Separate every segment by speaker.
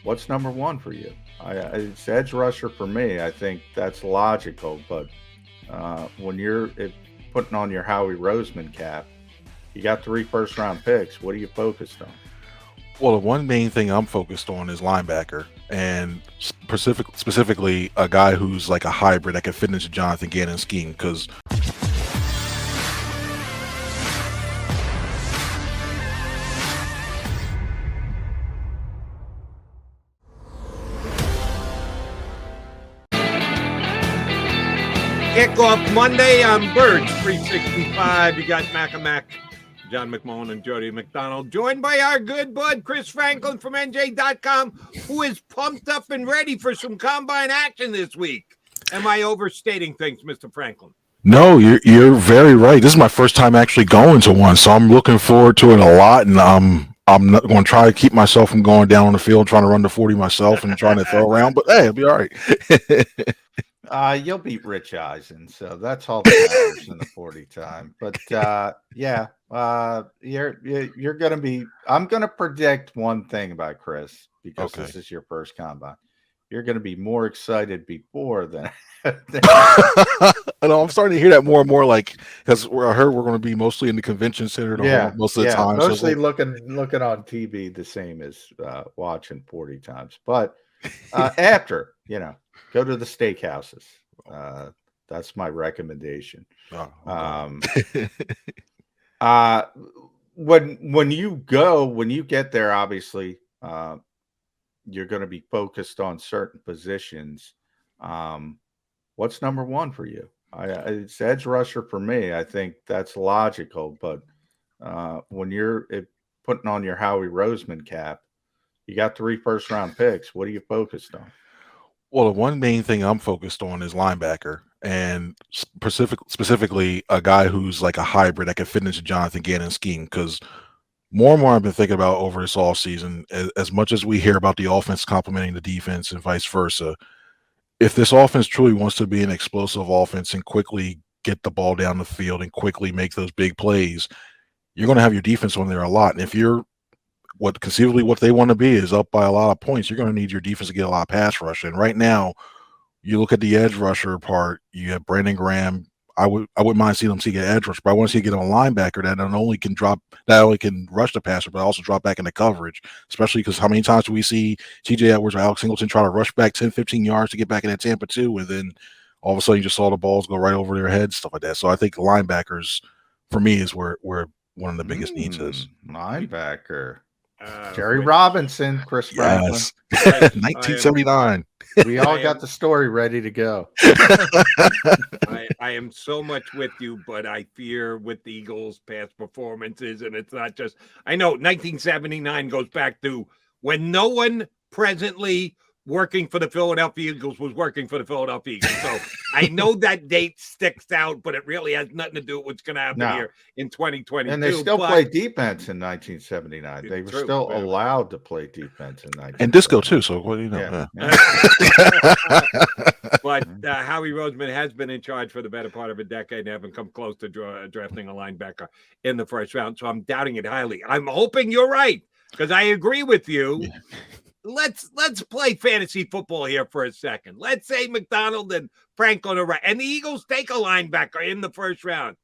Speaker 1: what's number one for you? It's edge rusher for me. I think that's logical, but when you're putting on your Howie Roseman cap, you got three first round picks. What are you focused on?
Speaker 2: Well, the one main thing I'm focused on is linebacker, and specifically a guy who's like a hybrid that can fit into Jonathan Gannon's scheme. Because
Speaker 3: Kickoff Monday on Birds 365. You got Mac, John McMullen, and Jody McDonald, joined by our good bud Chris Franklin from NJ.com, who is pumped up and ready for some combine action this week. Am I overstating things, Mr. Franklin?
Speaker 2: no, you're very right. This is my first time actually going to one, so I'm looking forward to it a lot, and I'm not going to try to keep myself from going down on the field trying to run the 40 myself and trying to throw around. But hey, it'll be all right.
Speaker 1: You'll beat Rich Eisen, so that's all that matters in the 40 time. But you're gonna be. I'm gonna predict one thing about Chris because this is your first combine. You're gonna be more excited before than.
Speaker 2: I know, I'm starting to hear that more and more. Like, because I heard we're going to be mostly in the convention center most of the time.
Speaker 1: Mostly so looking on TV the same as watching 40 times. But after go to the steakhouses. That's my recommendation. When you get there, obviously, you're going to be focused on certain positions. What's number one for you? It's edge rusher for me. I think that's logical, but when you're putting on your Howie Roseman cap, you got three first round picks. What are you focused on?
Speaker 2: Well, the one main thing I'm focused on is linebacker, and specifically a guy who's like a hybrid that can fit into Jonathan Gannon's scheme. Because more and more I've been thinking about over this offseason, as much as we hear about the offense complementing the defense and vice versa, if this offense truly wants to be an explosive offense and quickly get the ball down the field and quickly make those big plays, you're going to have your defense on there a lot. And if you're what they want to be is up by a lot of points, you're going to need your defense to get a lot of pass rush. And right now, you look at the edge rusher part, you have Brandon Graham. I wouldn't mind seeing him see an edge rusher, but I want to see him get a linebacker that not only can rush the passer, but also drop back into coverage, especially because how many times do we see TJ Edwards or Alex Singleton try to rush back 10, 15 yards to get back in that Tampa 2, and then all of a sudden you just saw the balls go right over their heads, stuff like that. So I think linebackers, for me, is where one of the biggest needs is.
Speaker 1: Linebacker. Jerry Robinson, Chris Franklin.
Speaker 2: Yes. 1979.
Speaker 1: We all got the story ready to go.
Speaker 3: I am so much with you, but I fear with the Eagles' past performances, and it's not just. I know 1979 goes back to when no one presently working for the Philadelphia Eagles was working for the Philadelphia Eagles. So I know that date sticks out, but it really has nothing to do with what's going to happen here in 2022.
Speaker 1: And they still played defense in 1979. They were still allowed to play defense in 1979.
Speaker 2: And disco too, so what do you know?
Speaker 3: But Howie Roseman has been in charge for the better part of a decade and haven't come close to drafting a linebacker in the first round. So I'm doubting it highly. I'm hoping you're right, because I agree with you. Yeah. Let's play fantasy football here for a second. Let's say McDonald and Franklin are right, and the Eagles take a linebacker in the first round.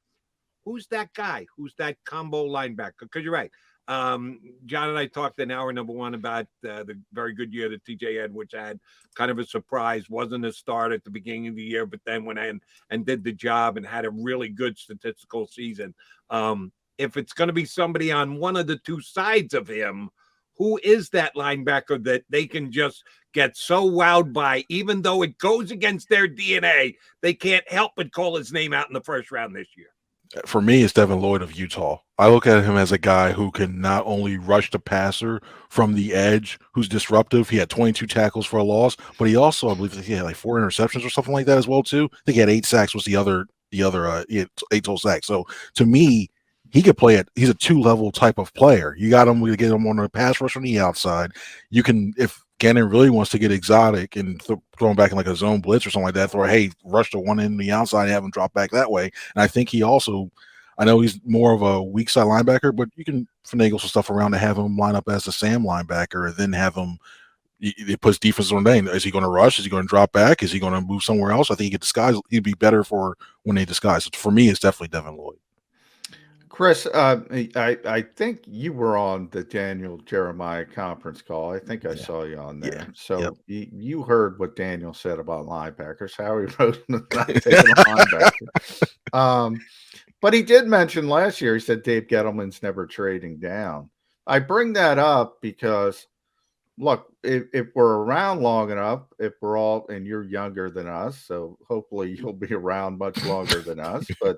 Speaker 3: Who's that guy? Who's that combo linebacker? Because you're right. John and I talked in hour number one about the very good year that TJ Edwards had. Kind of a surprise. Wasn't a start at the beginning of the year, but then went in and did the job and had a really good statistical season. If it's going to be somebody on one of the two sides of him, who is that linebacker that they can just get so wowed by, even though it goes against their DNA, they can't help but call his name out in the first round this year?
Speaker 2: For me, it's Devin Lloyd of Utah. I look at him as a guy who can not only rush the passer from the edge, who's disruptive. He had 22 tackles for a loss, but he also, I believe, he had like 4 interceptions or something like that as well too. I think he had 8 sacks. Was the other he had 8 total sacks. So to me, he could play it. He's a 2-level type of player. You got him. We get him on a pass rush on the outside. You can, if Gannon really wants to get exotic and throw him back in like a zone blitz or something like that, rush to one end of the outside and have him drop back that way. And I think he also, I know he's more of a weak side linebacker, but you can finagle some stuff around to have him line up as a Sam linebacker and then have him, it puts defense on Dane. Is he going to rush? Is he going to drop back? Is he going to move somewhere else? I think he could disguise. He'd be better for when they disguise. For me, it's definitely Devin Lloyd.
Speaker 1: Chris, I think you were on the Daniel Jeremiah conference call. I think I saw you on there.
Speaker 2: Yeah.
Speaker 1: So you heard what Daniel said about linebackers. Howie Roseman not taking a linebacker. But he did mention last year, he said Dave Gettleman's never trading down. I bring that up because, look, if we're around long enough, if we're all, and you're younger than us, so hopefully you'll be around much longer than us, but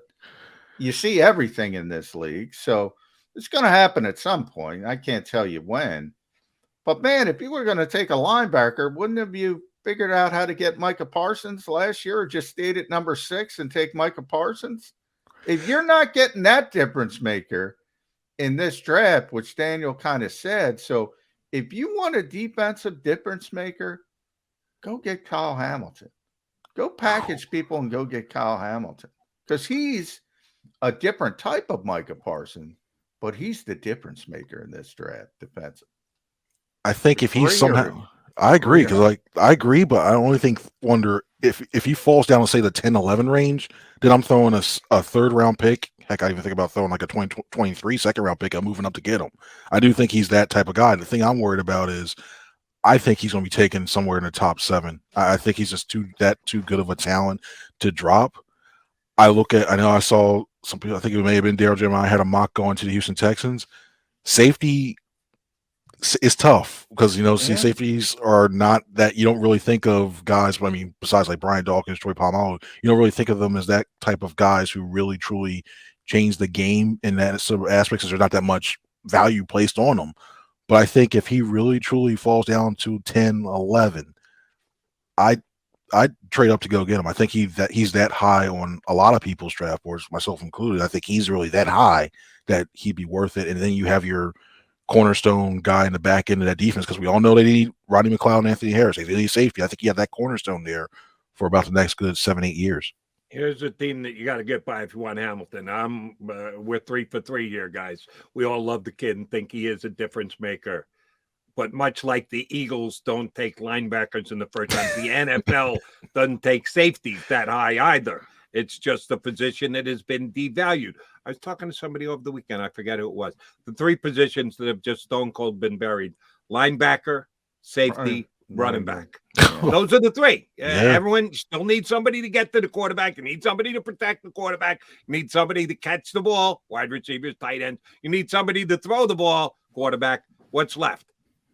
Speaker 1: you see everything in this league. So it's going to happen at some point. I can't tell you when. But, man, if you were going to take a linebacker, wouldn't have you figured out how to get Micah Parsons last year or just stayed at number 6 and take Micah Parsons? If you're not getting that difference maker in this draft, which Daniel kind of said, so if you want a defensive difference maker, go get Kyle Hamilton. Go package people and go get Kyle Hamilton because he's a different type of Micah Parsons, but he's the difference maker in this draft defensive.
Speaker 2: I think if he's somehow, I agree because I agree, but I only wonder if he falls down to say the 10-11 range, then I'm throwing a third round pick. Heck, I even think about throwing like a 23 second round pick. I'm moving up to get him. I do think he's that type of guy. The thing I'm worried about is I think he's going to be taken somewhere in the top 7. I think he's just too good of a talent to drop. I know I saw some people, I think it may have been Daryl Jeremiah had a mock going to the Houston Texans. Safety is tough because, safeties are not that, you don't really think of guys, but I mean, besides like Brian Dawkins, Troy Polamalu, you don't really think of them as that type of guys who really truly change the game in that sort of aspects, because there's not that much value placed on them. But I think if he really truly falls down to 10, 11, I'd trade up to go get him. I think he's that high on a lot of people's draft boards, myself included. I think he's really that high that he'd be worth it. And then you have your cornerstone guy in the back end of that defense, because we all know they need Rodney McLeod and Anthony Harris. They need safety. I think you have that cornerstone there for about the next good 7-8 years.
Speaker 3: Here's the team that you got to get by if you want Hamilton. We're 3 for 3 here, guys. We all love the kid and think he is a difference maker. But much like the Eagles don't take linebackers in the first round, the NFL doesn't take safeties that high either. It's just a position that has been devalued. I was talking to somebody over the weekend. I forget who it was. The 3 positions that have just stone cold been buried: linebacker, safety, running back. Those are the 3. Everyone still needs somebody to get to the quarterback. You need somebody to protect the quarterback. You need somebody to catch the ball, wide receivers, tight ends. You need somebody to throw the ball, quarterback. What's left?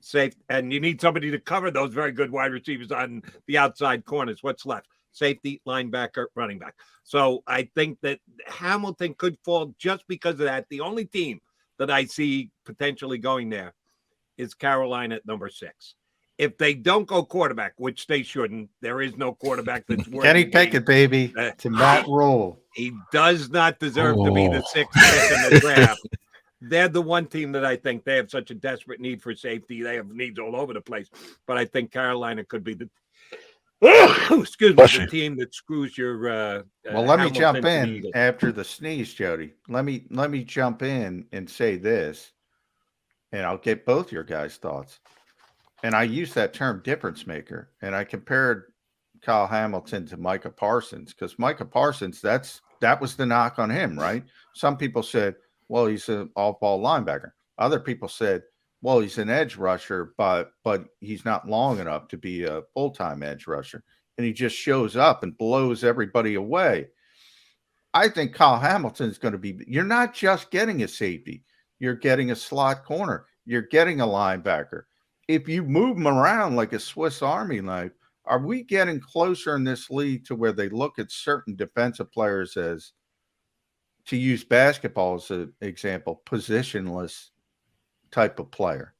Speaker 3: Safe, and you need somebody to cover those very good wide receivers on the outside corners. What's left? Safety, linebacker, running back. So I think that Hamilton could fall just because of that. The only team that I see potentially going there is Carolina at number 6. If they don't go quarterback, which they shouldn't, there is no quarterback that's worth
Speaker 1: Kenny Pickett, baby. To Matt Rule.
Speaker 3: He does not deserve to be the 6th pick in the draft. They're the one team that I think they have such a desperate need for safety. They have needs all over the place. But I think Carolina could be the the team that screws your
Speaker 1: well, let me jump in after the sneeze, Jody. Let me jump in and say this, and I'll get both your guys' thoughts. And I use that term difference maker, and I compared Kyle Hamilton to Micah Parsons, because Micah Parsons, that was the knock on him, right? Some people said, well, he's an off-ball linebacker. Other people said, well, he's an edge rusher, but he's not long enough to be a full-time edge rusher. And he just shows up and blows everybody away. I think Kyle Hamilton is going to be – you're not just getting a safety. You're getting a slot corner. You're getting a linebacker. If you move them around like a Swiss Army knife, are we getting closer in this league to where they look at certain defensive players as, to use basketball as an example, positionless type of player?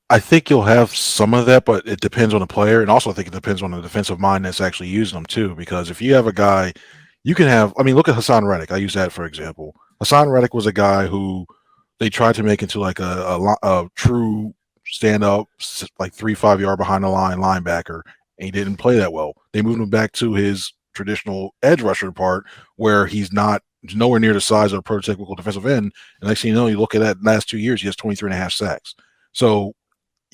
Speaker 2: I think you'll have some of that, but it depends on the player. And also I think it depends on the defensive mind that's actually using them too. Because if you have a guy, you can have, I mean, look at Hassan Reddick. I use that for example. Hassan Reddick was a guy who they tried to make into like a true stand-up, like 3-5 yard behind the line linebacker, and he didn't play that well. They moved him back to his traditional edge rusher part, where he's nowhere near the size of a prototypical defensive end. And next thing you know, you look at that last 2 years, he has 23.5 sacks. So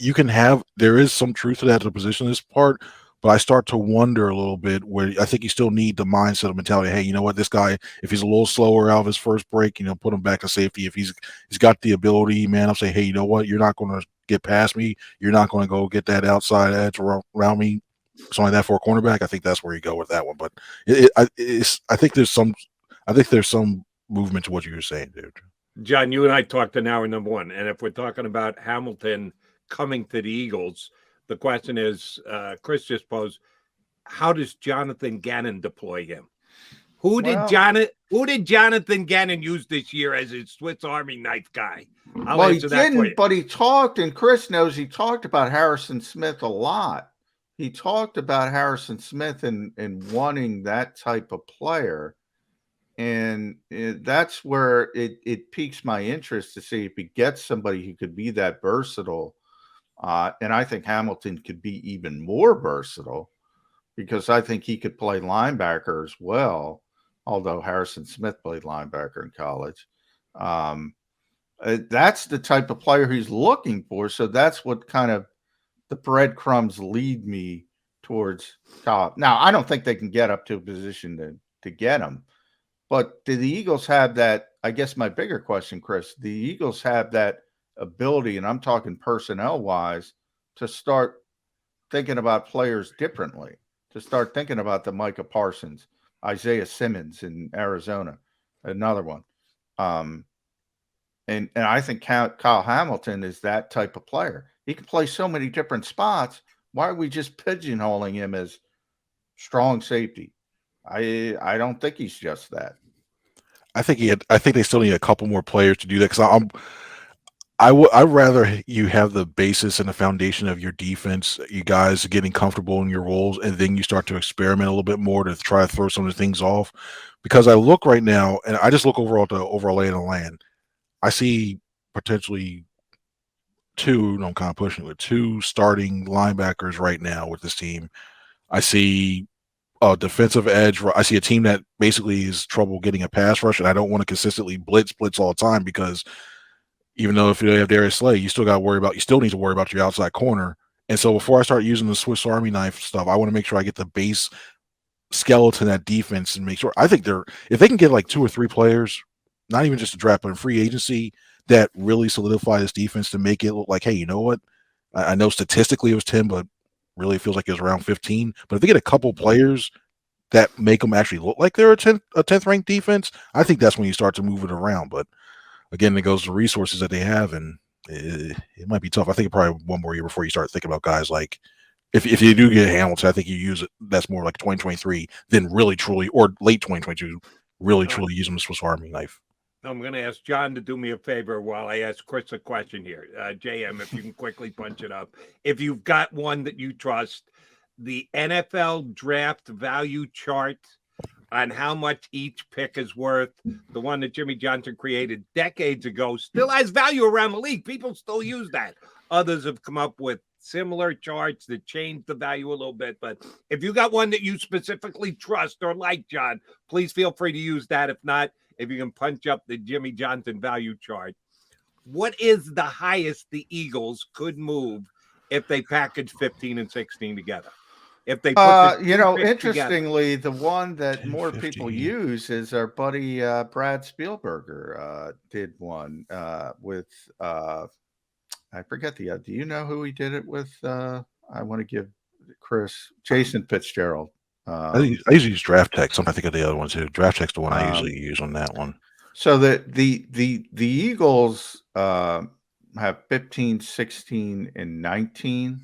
Speaker 2: you can have, there is some truth to that, to position this part, but I start to wonder a little bit where I think you still need the mindset of mentality. Hey, you know what, this guy, if he's a little slower out of his first break, put him back to safety. If he's got the ability, man, I'm saying, hey, you know what, you're not going to get past me. You're not going to go get that outside edge around me, something like that for a cornerback. I think that's where you go with that one. But I think there's some movement to what you were saying, dude.
Speaker 3: John, you and I talked in hour number one, and if we're talking about Hamilton coming to the Eagles, the question is, Chris just posed, how does Jonathan Gannon deploy him? Who did Jonathan Gannon use this year as his Swiss Army knife guy?
Speaker 1: He didn't, but he talked, and Chris knows he talked about Harrison Smith a lot. He talked about Harrison Smith and wanting that type of player. And that's where it piques my interest to see if he gets somebody who could be that versatile. And I think Hamilton could be even more versatile because I think he could play linebacker as well, although Harrison Smith played linebacker in college. That's the type of player he's looking for. So that's what kind of the breadcrumbs lead me towards college. Now, I don't think they can get up to a position to get him. But do the Eagles have that? I guess my bigger question, Chris, the Eagles have that ability, and I'm talking personnel-wise, to start thinking about players differently, to start thinking about the Micah Parsons, Isaiah Simmons in Arizona, another one. And I think Kyle Hamilton is that type of player. He can play so many different spots. Why are we just pigeonholing him as strong safety? I don't think he's just that.
Speaker 2: I think they still need a couple more players to do that, because I'd rather you have the basis and the foundation of your defense, you guys getting comfortable in your roles, and then you start to experiment a little bit more to try to throw some of the things off. Because I look right now, and I just look overall at the overall lay of the land. I see potentially I'm kind of pushing with 2 starting linebackers right now with this team. I see a defensive edge. I see a team that basically is trouble getting a pass rush, and I don't want to consistently blitz all the time, because even though if you have Darius Slay, you still need to worry about your outside corner. And so before I start using the Swiss Army knife stuff, I want to make sure I get the base skeleton that defense and make sure. I think if they can get like 2 or 3 players, not even just a draft, but in free agency, that really solidify this defense to make it look like, hey, you know what? I know statistically it was 10, but really it feels like it was around 15. But if they get a couple players that make them actually look like they're a 10th ranked defense, I think that's when you start to move it around. But again, it goes to resources that they have, and it might be tough. I think probably one more year before you start thinking about guys like, if you do get Hamilton, I think you use it. That's more like 2023 than really truly, or late 2022, really truly use them as Swiss Army knife.
Speaker 3: I'm going to ask John to do me a favor while I ask Chris a question here. JM, if you can quickly punch it up. If you've got one that you trust, the NFL draft value chart on how much each pick is worth, the one that Jimmy Johnson created decades ago, still has value around the league. People still use that. Others have come up with similar charts that change the value a little bit. But if you got one that you specifically trust or like, John, please feel free to use that. If not, if you can punch up the Jimmy Johnson value chart. What is the highest the Eagles could move if they package 15 and 16 together? If they put
Speaker 1: interestingly,
Speaker 3: together.
Speaker 1: The one that
Speaker 2: 10,
Speaker 1: more
Speaker 2: 15.
Speaker 1: people use is our buddy Brad Spielberger did one with I forget do you know who he did it with? I want to give Chris Jason Fitzgerald.
Speaker 2: I usually use Draft Tech. Sometimes I think of the other one too. Draft Tech's the one I usually use on that one.
Speaker 1: So the Eagles have 15, 16, and 19.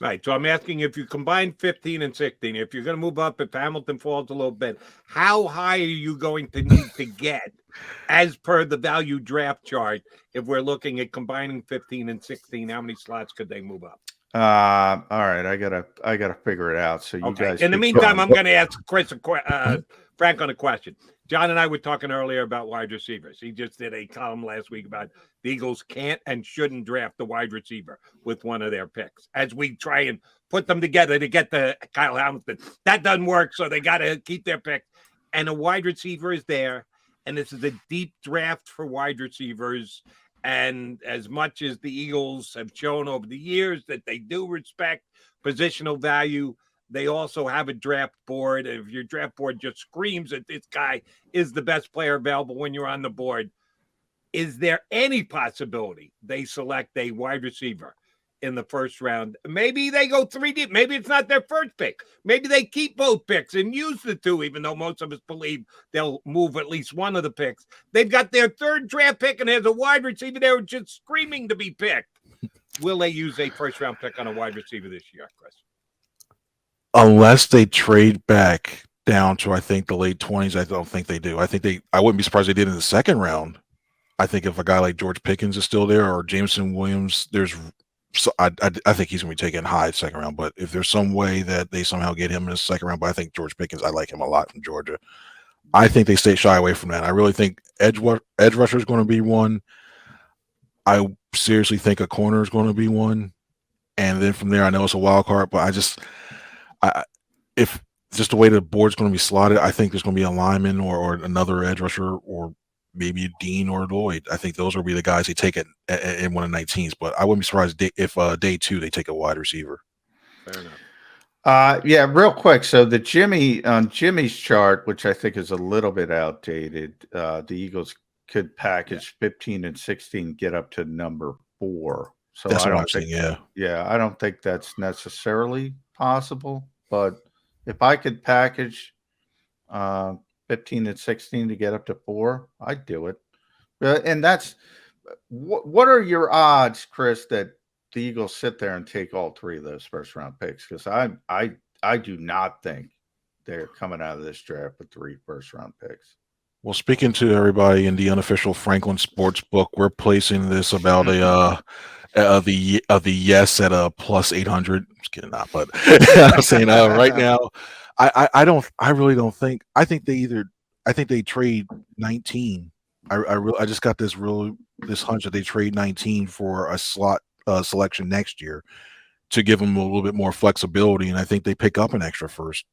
Speaker 3: Right. So I'm asking, if you combine 15 and 16, if you're going to move up, if Hamilton falls a little bit, how high are you going to need to get as per the value draft chart? If we're looking at combining 15 and 16, how many slots could they move up?
Speaker 1: All right. I gotta figure it out. So you guys.
Speaker 3: In the meantime, I'm going to ask Chris Frank on a question. John and I were talking earlier about wide receivers. He just did a column last week about the Eagles can't and shouldn't draft the wide receiver with one of their picks. As we try and put them together to get the Kyle Hamilton, that doesn't work. So they got to keep their pick. And a wide receiver is there. And this is a deep draft for wide receivers. And as much as the Eagles have shown over the years that they do respect positional value, they also have a draft board. If your draft board just screams that this guy is the best player available when you're on the board, is there any possibility they select a wide receiver in the first round? Maybe they go 3 deep. Maybe it's not their first pick. Maybe they keep both picks and use the 2, even though most of us believe they'll move at least one of the picks. They've got their 3rd draft pick and there's a wide receiver there just screaming to be picked. Will they use a first-round pick on a wide receiver this year, Chris?
Speaker 2: Unless they trade back down to, I think, the late 20s, I don't think they do. I wouldn't be surprised they did in the 2nd round. I think if a guy like George Pickens is still there or Jameson Williams, I think he's going to be taken high 2nd round. But if there's some way that they somehow get him in the 2nd round, but I think George Pickens, I like him a lot from Georgia. I think they stay shy away from that. I really think edge rusher is going to be one. I seriously think a corner is going to be one. And then from there, I know it's a wild card, but if just the way the board's going to be slotted, I think there's going to be a lineman or another edge rusher or maybe Dean or Lloyd. I think those will be the guys they take in one of 19s. But I wouldn't be surprised if day 2 they take a wide receiver.
Speaker 3: Fair enough.
Speaker 1: Yeah, real quick. So the Jimmy's chart, which I think is a little bit outdated, the Eagles could package 15 and 16, get up to number 4. So
Speaker 2: That's
Speaker 1: I
Speaker 2: what
Speaker 1: don't
Speaker 2: I'm
Speaker 1: think,
Speaker 2: saying. Yeah.
Speaker 1: I don't think that's necessarily possible. But if I could package 15 and 16 to get up to 4, I'd do it. And that's what are your odds, Chris, that the Eagles sit there and take all 3 of those first round picks? Because I do not think they're coming out of this draft with 3 first round picks.
Speaker 2: Well, speaking to everybody in the unofficial Franklin Sports Book, we're placing this about the yes at a plus 800. Just kidding, not, but I'm saying right now, I really don't think. I think they trade 19. I just got this hunch that they trade 19 for a slot selection next year to give them a little bit more flexibility, and I think they pick up an extra first.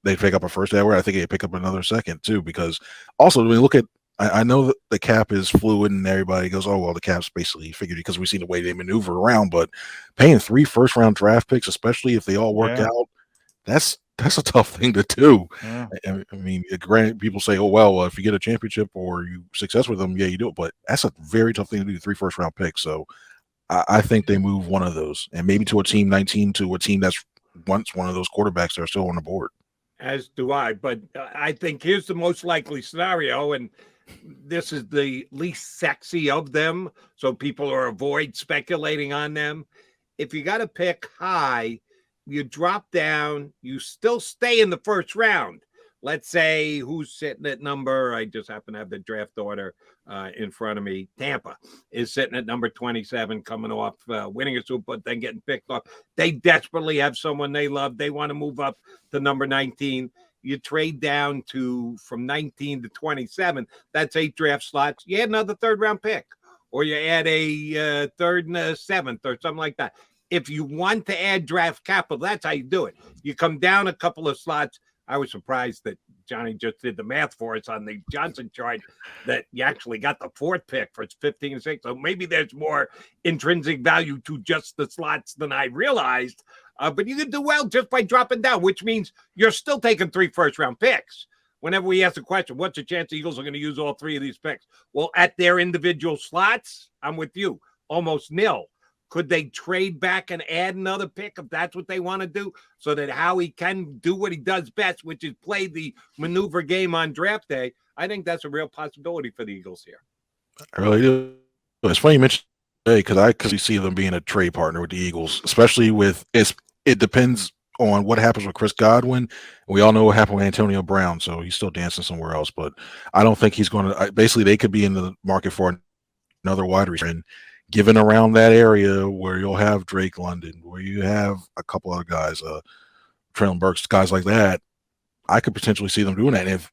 Speaker 2: They pick up a first hour. I think they pick up another 2nd too, because also when you look at, I know that the cap is fluid and everybody goes, oh, well, the cap's basically figured because we've seen the way they maneuver around, but paying 3 first-round draft picks, especially if they all work out, that's a tough thing to do.
Speaker 1: Yeah.
Speaker 2: I mean, granted, people say, oh, well, if you get a championship or you success with them, yeah, you do it, but that's a very tough thing to do, 3 first-round picks. So I think they move one of those, and maybe to a team 19, to a team that's once one of those quarterbacks that are still on the board.
Speaker 3: As do I, but I think here's the most likely scenario, and this is the least sexy of them, so people are avoid speculating on them. If you got to pick high, you drop down, you still stay in the first round. Let's say who's sitting at number, I just happen to have the draft order in front of me. Tampa is sitting at number 27, coming off winning a Super Bowl, then getting picked off. They desperately have someone they love. They want to move up to number 19. You trade down from 19 to 27. That's 8 draft slots. You add another 3rd round pick, or you add a 3rd and a 7th or something like that. If you want to add draft capital, that's how you do it. You come down a couple of slots. I was surprised that Johnny just did the math for us on the Johnson chart that you actually got the 4th pick for 15 and 6. So maybe there's more intrinsic value to just the slots than I realized. But you can do well just by dropping down, which means you're still taking 3 first-round picks. Whenever we ask the question, what's the chance the Eagles are going to use all 3 of these picks? Well, at their individual slots, I'm with you, almost nil. Could they trade back and add another pick if that's what they want to do, so that Howie can do what he does best, which is play the maneuver game on draft day? I think that's a real possibility for the Eagles here.
Speaker 2: I really do. It's funny you mentioned today because I could see them being a trade partner with the Eagles, especially with it depends on what happens with Chris Godwin. We all know what happened with Antonio Brown, so he's still dancing somewhere else. But I don't think he's going to. Basically, they could be in the market for another wide receiver. And given around that area where you'll have Drake London, where you have a couple other guys, Traylon Burks, guys like that, I could potentially see them doing that.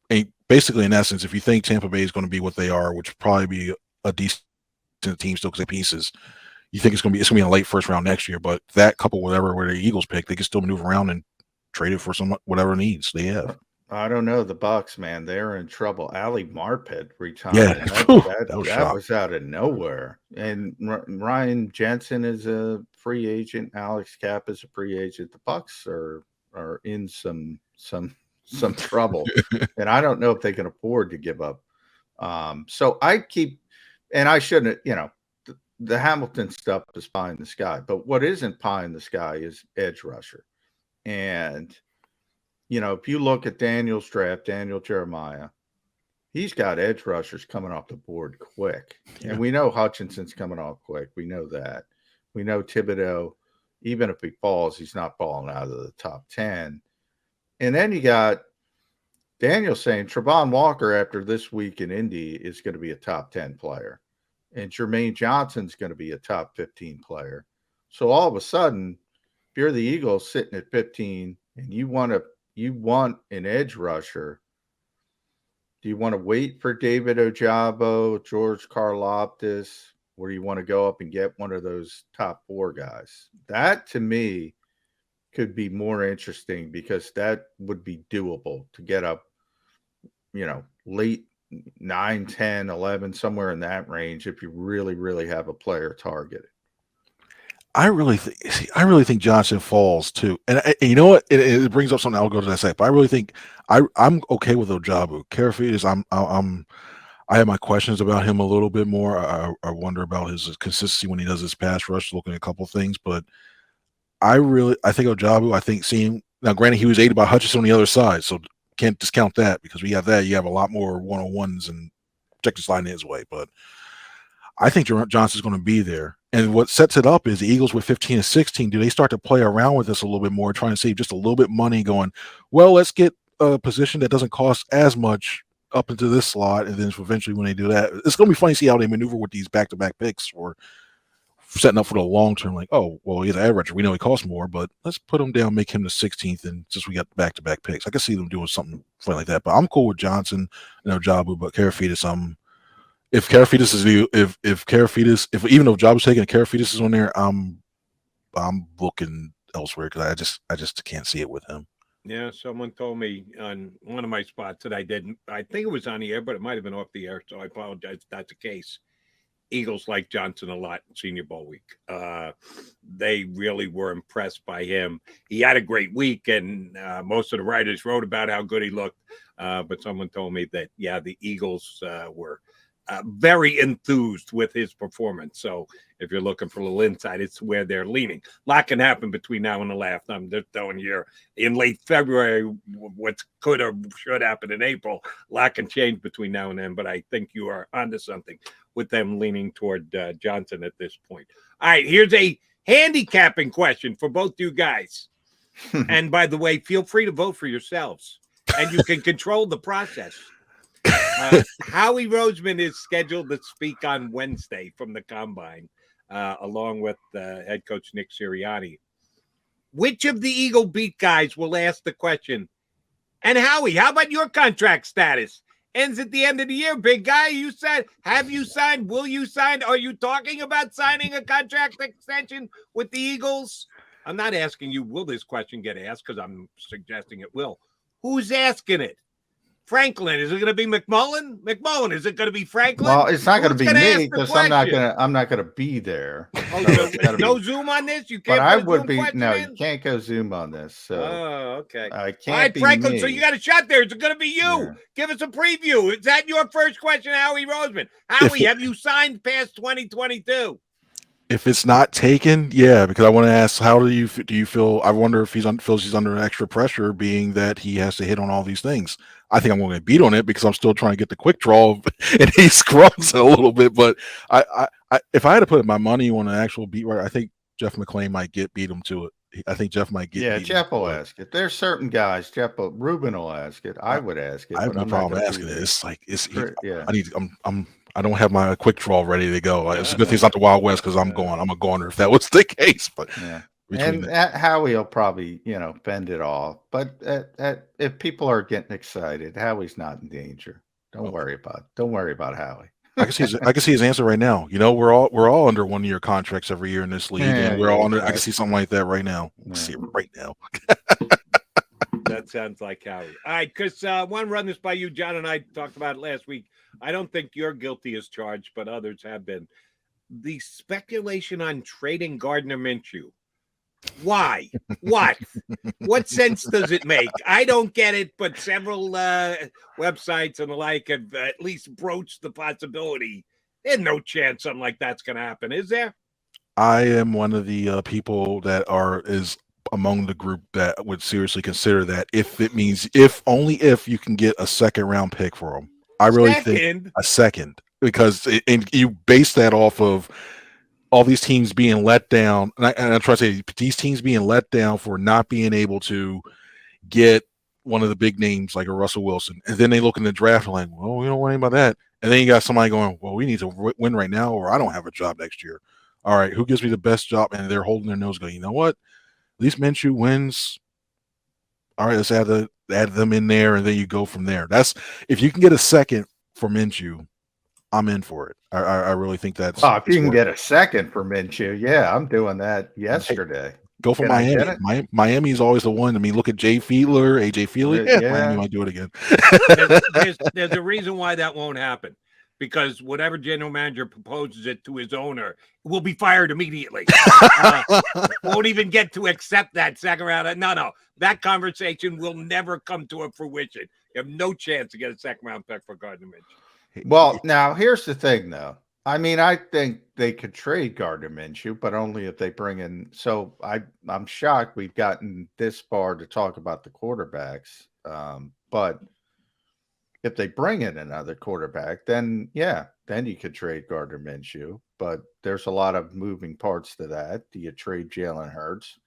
Speaker 2: And basically, in essence, if you think Tampa Bay is going to be what they are, which would probably be a decent team still because they pieces, you think it's going to be in a late first round next year. But that couple where the Eagles pick, they can still maneuver around and trade it for some whatever needs they have.
Speaker 1: I don't know. The Bucks, man, they're in trouble. Ali Marpet
Speaker 2: Yeah,
Speaker 1: retiring.
Speaker 2: whew, that was
Speaker 1: That
Speaker 2: shock.
Speaker 1: was out of nowhere. And Ryan Jensen is a free agent. Alex Kapp is a free agent. The Bucks are in some trouble, and I don't know if they can afford to give up. So I keep, and I shouldn't. The Hamilton stuff is pie in the sky, but what isn't pie in the sky is edge rusher. And if you look at Daniel's draft, Daniel Jeremiah, he's got edge rushers coming off the board quick.
Speaker 2: Yeah.
Speaker 1: And we know Hutchinson's coming off quick. We know that. We know Thibodeau, even if he falls, he's not falling out of the top 10. And then you got Daniel saying Trevon Walker after this week in Indy is going to be a top 10 player. And Jermaine Johnson's going to be a top 15 player. So all of a sudden, if you're the Eagles sitting at 15 and you want an edge rusher, do you want to wait for David Ojabo, George Karlaftis, or do you want to go up and get one of those top 4 guys? That, to me, could be more interesting because that would be doable to get up, late 9, 10, 11, somewhere in that range if you really, really have a player targeted.
Speaker 2: I really think Johnson falls too, and you know what? It brings up something I'll go to that second. But I really think I'm okay with Ojabo. Karafidis, I have my questions about him a little bit more. I wonder about his consistency when he does his pass rush, looking at a couple of things. But I think Ojabo. I think seeing now, granted, he was aided by Hutchinson on the other side, so can't discount that because we have that. You have a lot more one-on-ones and check the slide his way, but I think Johnson's going to be there. And what sets it up is the Eagles with 15 and 16. Do they start to play around with this a little bit more, trying to save just a little bit money, going, well, let's get a position that doesn't cost as much up into this slot, and then eventually when they do that, it's going to be funny to see how they maneuver with these back-to-back picks or setting up for the long term. Like, oh, well, he's an average. We know he costs more, but let's put him down, make him the 16th, and just we got back-to-back picks. I can see them doing something funny like that. But I'm cool with Johnson and Ojabo, but Karafidis, if Karafidis is if even though Job is taken, Karafidis is on there, I'm looking elsewhere because I just can't see it with him.
Speaker 3: Yeah, someone told me on one of my spots that I think it was on the air, but it might have been off the air, so I apologize if that's the case. Eagles like Johnson a lot in Senior Bowl week. They really were impressed by him. He had a great week, and most of the writers wrote about how good he looked. But someone told me that, the Eagles were very enthused with his performance. So if you're looking for a little insight, it's where they're leaning. A lot can happen between now and the last. I'm just telling you, in late February, what could or should happen in April, a lot can change between now and then. But I think you are onto something with them leaning toward Johnson at this point. All right, here's a handicapping question for both you guys. And by the way, feel free to vote for yourselves, and you can control the process. Howie Roseman is scheduled to speak on Wednesday from the Combine, along with head coach Nick Sirianni. Which of the Eagle beat guys will ask the question? And Howie, how about your contract status? Ends at the end of the year, big guy. You said, have you signed? Will you sign? Are you talking about signing a contract extension with the Eagles? I'm not asking you, will this question get asked? Because I'm suggesting it will. Who's asking it? Franklin, is it going to be McMullen? McMullen, is it going to be Franklin?
Speaker 1: Well, it's not going to be me because I'm not going to be there.
Speaker 3: Oh, no Zoom on this. You can't.
Speaker 1: But I would be. No, you can't go Zoom on this. So,
Speaker 3: okay.
Speaker 1: I can't.
Speaker 3: All right,
Speaker 1: be
Speaker 3: Franklin.
Speaker 1: me.
Speaker 3: So you got a shot there. Is it going to be you?
Speaker 1: Yeah.
Speaker 3: Give us a preview. Is that your first question, Howie Roseman? Howie, have you signed past 2022?
Speaker 2: If it's not taken, yeah, because I want to ask, how do you feel? I wonder if feels he's under extra pressure, being that he has to hit on all these things. I think I'm going to beat on it because I'm still trying to get the quick draw, and he scrubs it a little bit. But I if I had to put my money on an actual beat writer, I think Jeff McClain might beat him to it. I think Jeff might get.
Speaker 1: Yeah, Jeff will ask it. There's certain guys. Ruben will ask it. I would ask it.
Speaker 2: I have no problem asking it. It's like
Speaker 1: yeah.
Speaker 2: I don't have my quick draw ready to go. It's a good thing it's not the Wild West because I'm a goner if that was the case. But
Speaker 1: yeah. And Howie will probably, bend it off. But if people are getting excited, Howie's not in danger. Don't worry about Howie.
Speaker 2: I can see his answer right now. We're all under 1-year contracts every year in this league, and we're all under. I can see something like that right now. I can see it right now.
Speaker 3: sounds like Howie. All right, Chris, I want to run this by you. John and I talked about it last week. I don't think you're guilty as charged, but others have been. The speculation on trading Gardner Minshew. Why? What? What sense does it make? I don't get it, but several websites and the like have at least broached the possibility. There's no chance something like that's going to happen, is there?
Speaker 2: I am one of the people that is among the group that would seriously consider that if it means only if you can get a second round pick for him. I really think a second, because and you base that off of all these teams being let down, and I'm trying to say these teams being let down for not being able to get one of the big names like a Russell Wilson, and then they look in the draft and like, well, we don't want anybody about that, and then you got somebody going, well, we need to win right now, or I don't have a job next year. All right, who gives me the best job? And they're holding their nose, going, you know what? At least Minshew wins. All right, let's add them in there, and then you go from there. That's if you can get a second for Minshew, I'm in for it. I really think that's.
Speaker 1: Oh, if you can get a second for Minshew, yeah, I'm doing that yesterday.
Speaker 2: Go for Miami. Miami is always the one. I mean, look at AJ Fiedler. Yeah, Miami might do it again.
Speaker 3: There's a reason why that won't happen. Because whatever general manager proposes it to his owner will be fired immediately. Won't even get to accept that second round. No. That conversation will never come to a fruition. You have no chance to get a second round pick for Gardner Minshew.
Speaker 1: Well, now here's the thing, though. I mean, I think they could trade Gardner Minshew, but only if they bring in. So I'm shocked we've gotten this far to talk about the quarterbacks. But if they bring in another quarterback, then you could trade Gardner Minshew. But there's a lot of moving parts to that. Do you trade Jalen Hurts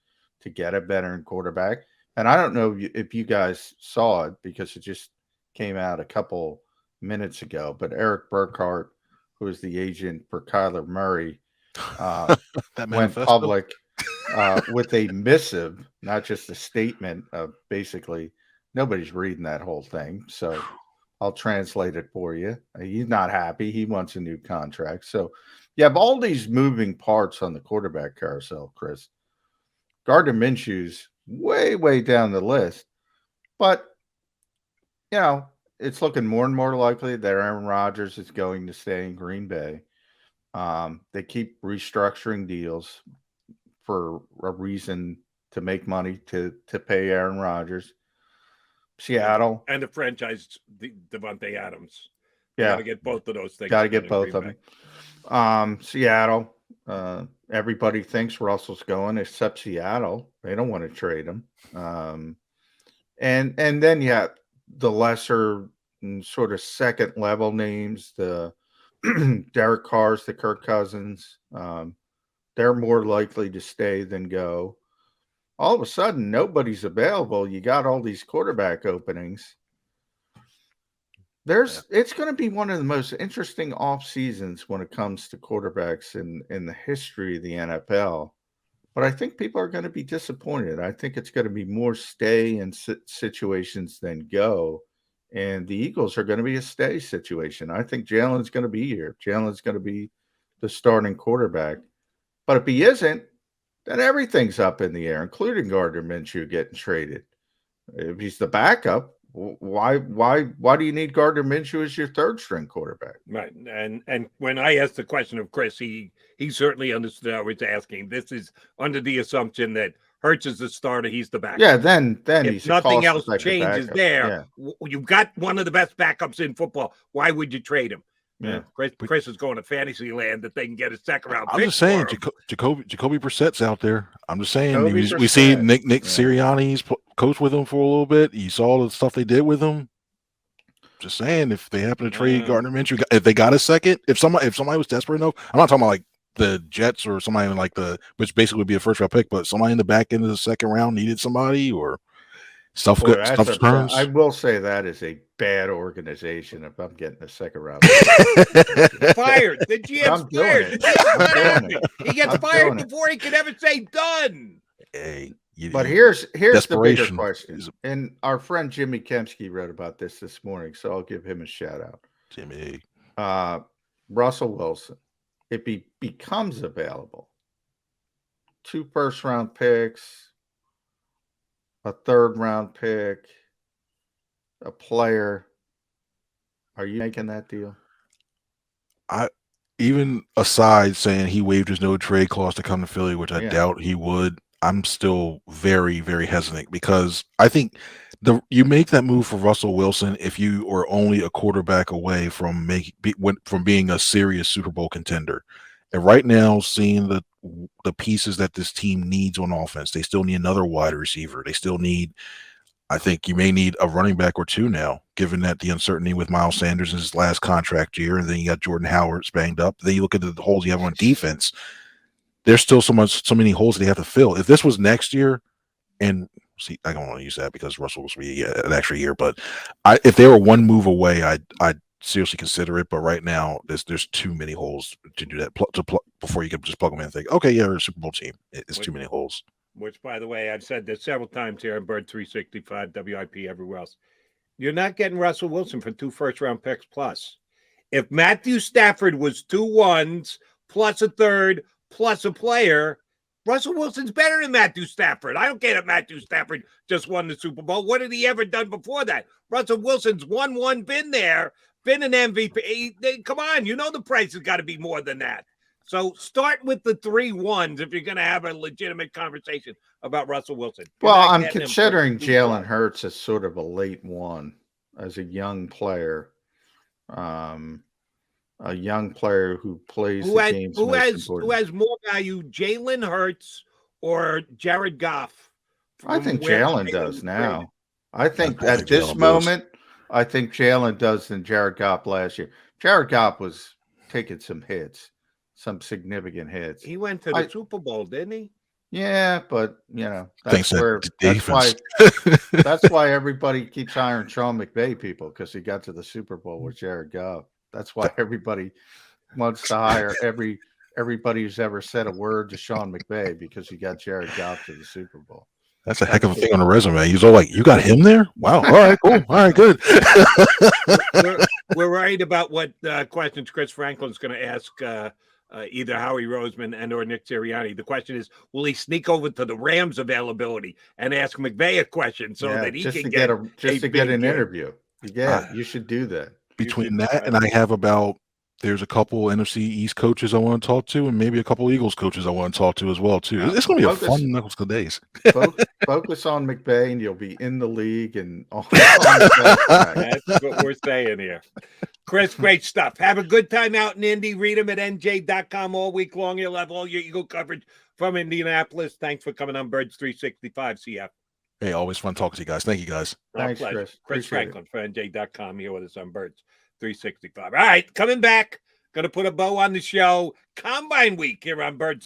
Speaker 1: to get a veteran quarterback? And I don't know if you guys saw it because it just came out a couple minutes ago, but Eric Burkhart, who is the agent for Kyler Murray, went public with a missive, not just a statement of basically nobody's reading that whole thing. So I'll translate it for you. He's not happy. He wants a new contract. So you have all these moving parts on the quarterback carousel, Chris. Gardner Minshew's way, way down the list. But, it's looking more and more likely that Aaron Rodgers is going to stay in Green Bay. They keep restructuring deals for a reason to make money to pay Aaron Rodgers. Seattle.
Speaker 3: And the franchise, Devontae Adams.
Speaker 1: Yeah.
Speaker 3: Got to get both of those things.
Speaker 1: Got to get both of them. Seattle. Everybody thinks Russell's going except Seattle. They don't want to trade him. And then you have the lesser sort of second level names, the Derek Carrs, the Kirk Cousins. They're more likely to stay than go. All of a sudden, nobody's available. You got all these quarterback openings. It's going to be one of the most interesting off seasons when it comes to quarterbacks in the history of the NFL. But I think people are going to be disappointed. I think it's going to be more stay in situations than go. And the Eagles are going to be a stay situation. I think Jalen's going to be here. Jalen's going to be the starting quarterback. But if he isn't, then everything's up in the air, including Gardner Minshew getting traded. If he's the backup, why do you need Gardner Minshew as your third string quarterback?
Speaker 3: Right. And when I asked the question of Chris, he certainly understood I was asking. This is under the assumption that Hurts is the starter, he's the backup.
Speaker 1: Yeah, then
Speaker 3: if
Speaker 1: he's
Speaker 3: nothing else changes there, you've got one of the best backups in football. Why would you trade him?
Speaker 1: Yeah,
Speaker 3: Chris is going to fantasy land that they can get a second round.
Speaker 2: I'm just saying, Jacoby Brissett's out there. I'm just saying, we
Speaker 1: see
Speaker 2: see Nick Sirianni's coached with him for a little bit. You saw the stuff they did with him. Just saying, if they happen to trade Gardner Minshew, if they got a second, if somebody was desperate enough, I'm not talking about like the Jets or somebody like which basically would be a first round pick, but somebody in the back end of the second round needed somebody or stuff turns.
Speaker 1: I will say that is a bad organization if I'm getting a second round.
Speaker 3: Fired. The GM's fired. He gets fired before he can ever say done.
Speaker 1: Hey, but here's the bigger question. And our friend Jimmy Kempsky wrote about this morning, so I'll give him a shout out.
Speaker 2: Jimmy.
Speaker 1: Russell Wilson, if he becomes available, 2 first round picks, a 3rd round pick, a player. Are you making that deal?
Speaker 2: I even aside saying he waived his no trade clause to come to Philly, which I
Speaker 1: Yeah.
Speaker 2: doubt he would, I'm still very, very hesitant because I think you make that move for Russell Wilson if you are only a quarterback away from from being a serious Super Bowl contender. And right now, seeing the pieces that this team needs on offense, they still need another wide receiver. They still need, I think you may need a running back or two now, given that the uncertainty with Miles Sanders in his last contract year, and then you got Jordan Howard banged up. Then you look at the holes you have on defense. There's still so many holes that they have to fill. If this was next year, and see, I don't want to use that because Russell will be an extra year, but if they were one move away, I'd seriously consider it. But right now, there's too many holes to do that before you can just plug them in and think, okay, yeah, we're a Super Bowl team. It's too many holes.
Speaker 3: Which, by the way, I've said this several times here on Bird 365, WIP, everywhere else. You're not getting Russell Wilson for 2 first-round picks plus. If Matthew Stafford was 2 1s plus a 3rd plus a player, Russell Wilson's better than Matthew Stafford. I don't care if Matthew Stafford just won the Super Bowl. What had he ever done before that? Russell Wilson's won one, been there, been an MVP. Come on, you know the price has got to be more than that. So start with the 3 1s if you're going to have a legitimate conversation about Russell Wilson.
Speaker 1: Well, I'm considering Jalen Hurts as sort of a late one, as a young player. A young player who plays the game's most important.
Speaker 3: Who has more value, Jalen Hurts or Jared Goff?
Speaker 1: I think Jalen does now. I think at this moment, I think Jalen does than Jared Goff last year. Jared Goff was taking some hits, some significant hits.
Speaker 3: He went to the Super Bowl, didn't he?
Speaker 1: Yeah, but that's why everybody keeps hiring Sean McVay people, because he got to the Super Bowl with Jared Goff. That's why everybody wants to hire everybody who's ever said a word to Sean McVay, because he got Jared Goff to the Super Bowl.
Speaker 2: That's a heck of a thing on a resume. He's all like, "You got him there? Wow! All right, cool. All right, good."
Speaker 3: we're worried about what questions Chris Franklin's going to ask either Howie Roseman and or Nick Sirianni. The question is, will he sneak over to the Rams availability and ask McVay a question so that he can get
Speaker 1: an interview? Yeah, you should do that.
Speaker 2: Between that and I have there's a couple NFC East coaches I want to talk to, and maybe a couple Eagles coaches I want to talk to as well too. It's going to be a fun next couple days.
Speaker 1: Focus on McVay, and you'll be in the league. And
Speaker 3: that's what we're saying here. Chris, great stuff. Have a good time out in Indy. Read them at NJ.com all week long. You'll have all your Eagle coverage from Indianapolis. Thanks for coming on Birds 365 CF.
Speaker 2: Hey, always fun talking to you guys. Thank you, guys.
Speaker 1: Thanks, Chris.
Speaker 3: Chris Franklin for NJ.com here with us on Birds 365. All right, coming back. Going to put a bow on the show. Combine week here on Birds.